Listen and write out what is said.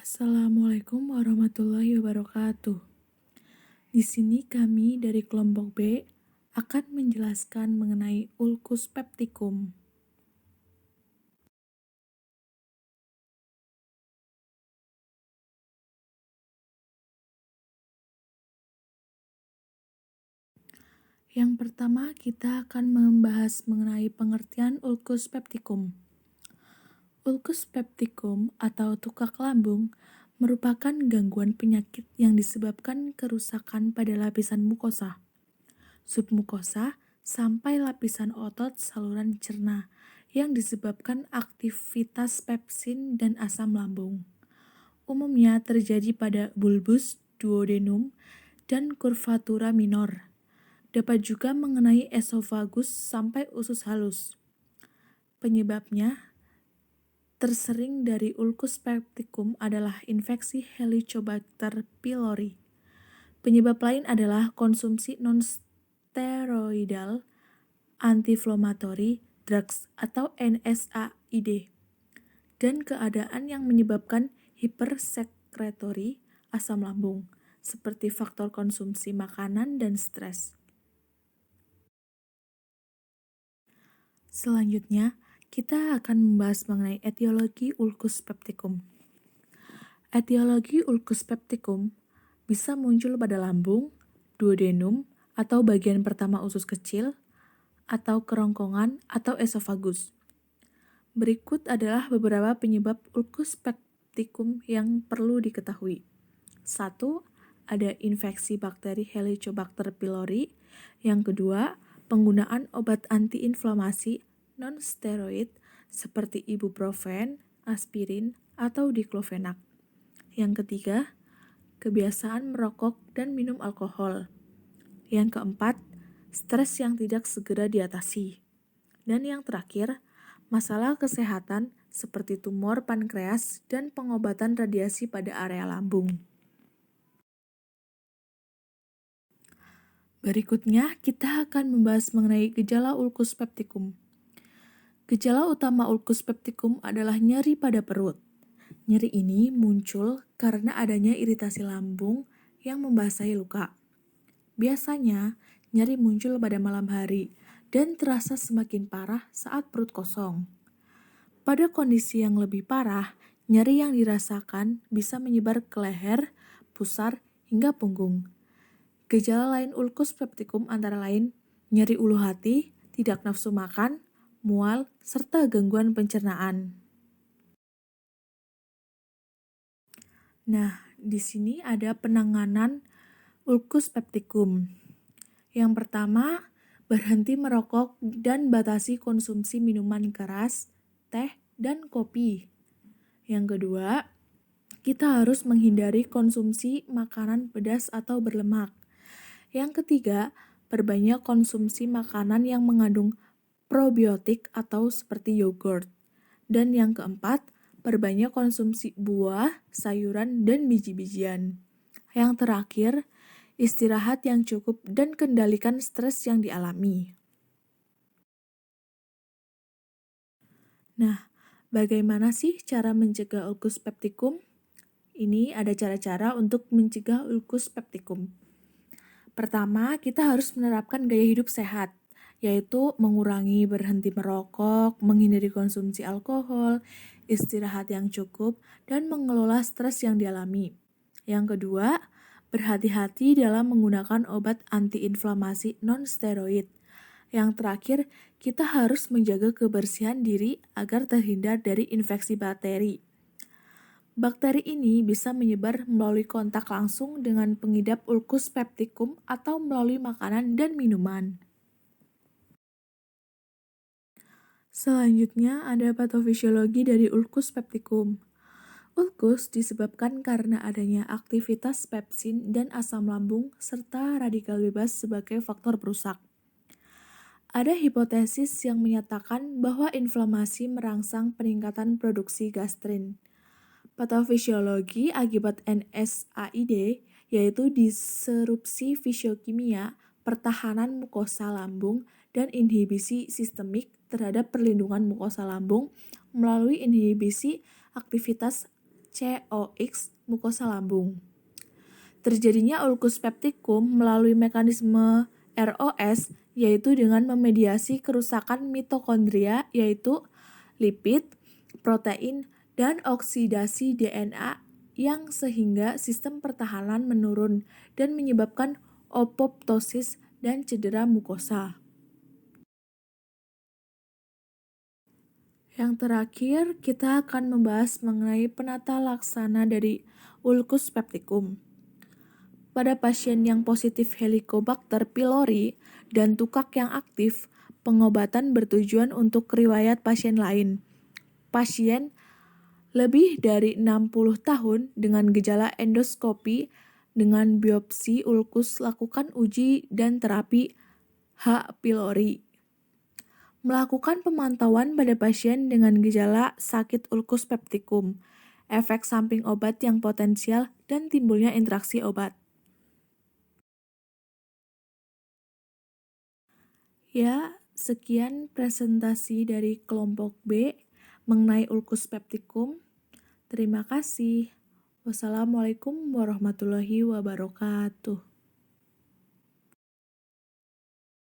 Assalamualaikum warahmatullahi wabarakatuh. Di sini kami dari kelompok B akan menjelaskan mengenai ulcus pepticum. Yang pertama, kita akan membahas mengenai pengertian ulcus pepticum. Ulcus pepticum atau tukak lambung merupakan gangguan penyakit yang disebabkan kerusakan pada lapisan mukosa, submukosa, sampai lapisan otot saluran cerna yang disebabkan aktivitas pepsin dan asam lambung. Umumnya terjadi pada bulbus, duodenum, dan curvatura minor. Dapat juga mengenai esofagus sampai usus halus. Penyebabnya tersering dari ulcus pepticum adalah infeksi Helicobacter pylori. Penyebab lain adalah konsumsi non-steroidal anti-inflammatory drugs atau NSAID dan keadaan yang menyebabkan hipersekretori asam lambung seperti faktor konsumsi makanan dan stres. Selanjutnya, kita akan membahas mengenai etiologi ulcus pepticum. Etiologi ulcus pepticum bisa muncul pada lambung, duodenum, atau bagian pertama usus kecil, atau kerongkongan atau esofagus. Berikut adalah beberapa penyebab ulcus pepticum yang perlu diketahui. 1. Ada infeksi bakteri Helicobacter pylori. Yang kedua, penggunaan obat antiinflamasi non-steroid seperti ibuprofen, aspirin, atau diklofenak. Yang ketiga, kebiasaan merokok dan minum alkohol. Yang keempat, stres yang tidak segera diatasi. Dan yang terakhir, masalah kesehatan seperti tumor pankreas dan pengobatan radiasi pada area lambung. Berikutnya, kita akan membahas mengenai gejala ulcus pepticum. Gejala utama ulcus pepticum adalah nyeri pada perut. Nyeri ini muncul karena adanya iritasi lambung yang membasahi luka. Biasanya, nyeri muncul pada malam hari dan terasa semakin parah saat perut kosong. Pada kondisi yang lebih parah, nyeri yang dirasakan bisa menyebar ke leher, pusar, hingga punggung. Gejala lain ulcus pepticum antara lain nyeri ulu hati, tidak nafsu makan, mual, serta gangguan pencernaan. Nah, di sini ada penanganan ulcus pepticum. Yang pertama, berhenti merokok dan batasi konsumsi minuman keras, teh, dan kopi. Yang kedua, kita harus menghindari konsumsi makanan pedas atau berlemak. Yang ketiga, perbanyak konsumsi makanan yang mengandung probiotik atau seperti yogurt. Dan yang keempat, perbanyak konsumsi buah, sayuran, dan biji-bijian. Yang terakhir, istirahat yang cukup dan kendalikan stres yang dialami. Nah, bagaimana sih cara mencegah ulcus pepticum? Ini ada cara-cara untuk mencegah ulcus pepticum. Pertama, kita harus menerapkan gaya hidup sehat, yaitu mengurangi berhenti merokok, menghindari konsumsi alkohol, istirahat yang cukup, dan mengelola stres yang dialami. Yang kedua, berhati-hati dalam menggunakan obat antiinflamasi non-steroid. Yang terakhir, kita harus menjaga kebersihan diri agar terhindar dari infeksi bakteri. Bakteri ini bisa menyebar melalui kontak langsung dengan pengidap ulcus pepticum atau melalui makanan dan minuman. Selanjutnya ada patofisiologi dari ulcus pepticum. Ulcus disebabkan karena adanya aktivitas pepsin dan asam lambung serta radikal bebas sebagai faktor perusak. Ada hipotesis yang menyatakan bahwa inflamasi merangsang peningkatan produksi gastrin. Patofisiologi akibat NSAID yaitu disrupsi fisiokimia, pertahanan mukosa lambung, dan inhibisi sistemik terhadap perlindungan mukosa lambung melalui inhibisi aktivitas COX mukosa lambung. Terjadinya ulkus peptikum melalui mekanisme ROS, yaitu dengan memediasi kerusakan mitokondria, yaitu lipid, protein, dan oksidasi DNA yang sehingga sistem pertahanan menurun dan menyebabkan apoptosis dan cedera mukosa. Yang terakhir, kita akan membahas mengenai penata laksana dari ulkus peptikum. Pada pasien yang positif Helicobacter pylori dan tukak yang aktif, pengobatan bertujuan untuk riwayat pasien lain. Pasien lebih dari 60 tahun dengan gejala endoskopi dengan biopsi ulkus lakukan uji dan terapi H. pylori. Melakukan pemantauan pada pasien dengan gejala sakit ulkus peptikum, efek samping obat yang potensial, dan timbulnya interaksi obat. Ya, sekian presentasi dari kelompok B mengenai ulkus peptikum. Terima kasih. Wassalamualaikum warahmatullahi wabarakatuh.